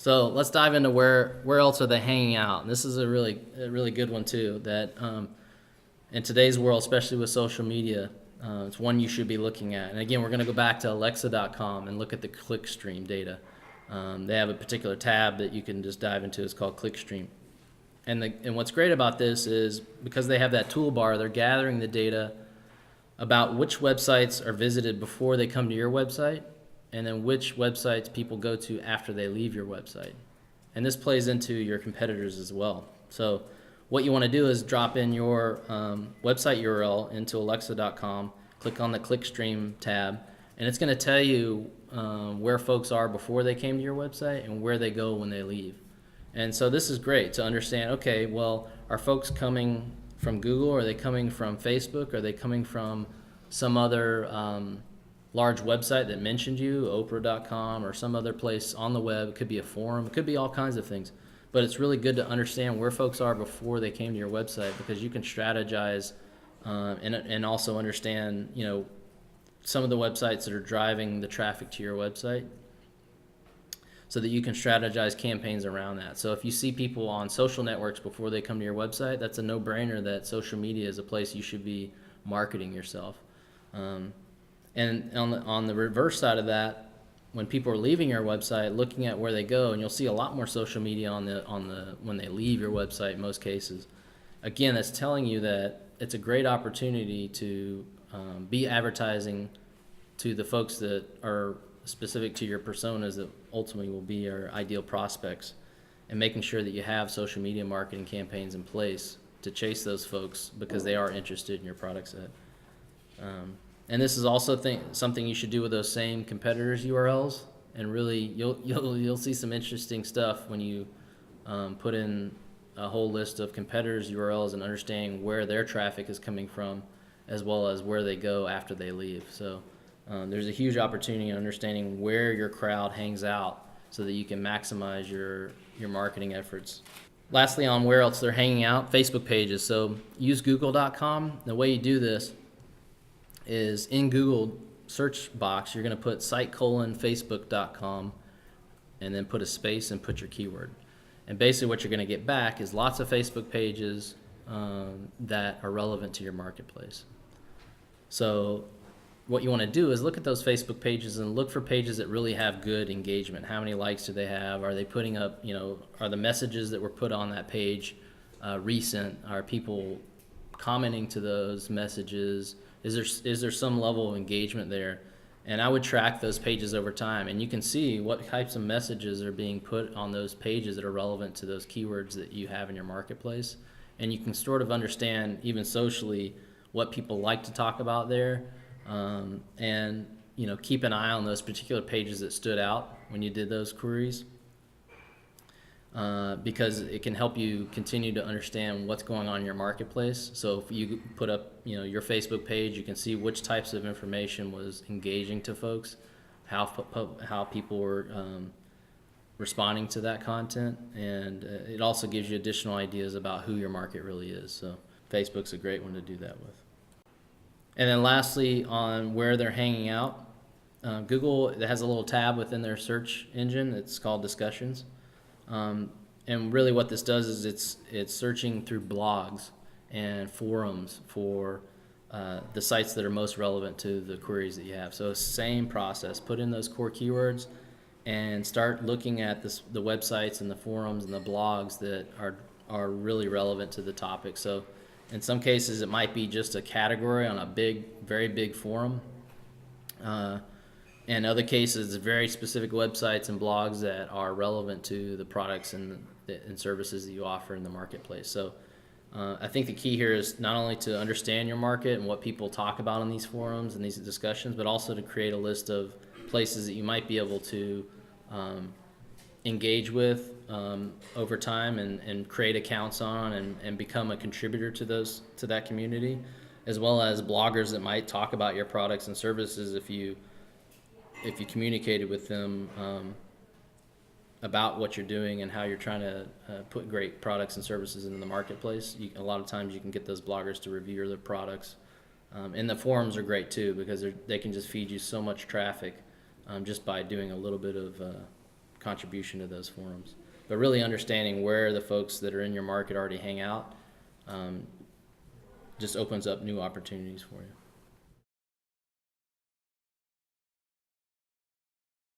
So let's dive into where else are they hanging out. And this is a really good one too. That in today's world, especially with social media, it's one you should be looking at. And again, we're going to go back to Alexa.com and look at the clickstream data. They have a particular tab that you can just dive into. It's called clickstream. And what's great about this is because they have that toolbar, they're gathering the data about which websites are visited before they come to your website, and then which websites people go to after they leave your website. And this plays into your competitors as well. So what you want to do is drop in your website URL into Alexa.com, click on the clickstream tab, and it's going to tell you where folks are before they came to your website and where they go when they leave. And so this is great to understand, okay, well, are folks coming from Google? Are they coming from Facebook? Are they coming from some other large website that mentioned you, Oprah.com or some other place on the web? It could be a forum. It could be all kinds of things. But it's really good to understand where folks are before they came to your website, because you can strategize and also understand, some of the websites that are driving the traffic to your website, so that you can strategize campaigns around that. So if you see people on social networks before they come to your website, that's a no-brainer that social media is a place you should be marketing yourself. And on the reverse side of that, when people are leaving your website, looking at where they go, and you'll see a lot more social media on the when they leave your website in most cases. Again, that's telling you that it's a great opportunity to be advertising to the folks that are specific to your personas that ultimately will be your ideal prospects, and making sure that you have social media marketing campaigns in place to chase those folks because they are interested in your product set. And this is also something you should do with those same competitors' URLs, and really you'll see some interesting stuff when you put in a whole list of competitors' URLs and understanding where their traffic is coming from, as well as where they go after they leave. So there's a huge opportunity in understanding where your crowd hangs out so that you can maximize your marketing efforts. Lastly, on where else they're hanging out, Facebook pages. So use google.com. The way you do this is in Google search box, you're going to put site:facebook.com and then put a space and put your keyword. And basically what you're going to get back is lots of Facebook pages that are relevant to your marketplace. So what you want to do is look at those Facebook pages and look for pages that really have good engagement. How many likes do they have? Are they putting up, are the messages that were put on that page recent? Are people commenting to those messages? Is there some level of engagement there? And I would track those pages over time, and you can see what types of messages are being put on those pages that are relevant to those keywords that you have in your marketplace. And you can sort of understand, even socially, what people like to talk about there, and keep an eye on those particular pages that stood out when you did those queries, because it can help you continue to understand what's going on in your marketplace. So if you put up your Facebook page, you can see which types of information was engaging to folks, how people were responding to that content, and it also gives you additional ideas about who your market really is. So Facebook's a great one to do that with. And then lastly, on where they're hanging out, Google has a little tab within their search engine. It's called Discussions. And really what this does is it's searching through blogs and forums for the sites that are most relevant to the queries that you have. So same process, put in those core keywords and start looking at the websites and the forums and the blogs that are really relevant to the topic. So in some cases it might be just a category on a very big forum. In other cases, very specific websites and blogs that are relevant to the products and services that you offer in the marketplace. So I think the key here is not only to understand your market and what people talk about in these forums and these discussions, but also to create a list of places that you might be able to engage with over time and create accounts on and become a contributor to that community, as well as bloggers that might talk about your products and services if you communicated with them about what you're doing and how you're trying to put great products and services into the marketplace. A lot of times you can get those bloggers to review their products. And the forums are great too, because they can just feed you so much traffic just by doing a little bit of contribution to those forums. But really understanding where the folks that are in your market already hang out just opens up new opportunities for you.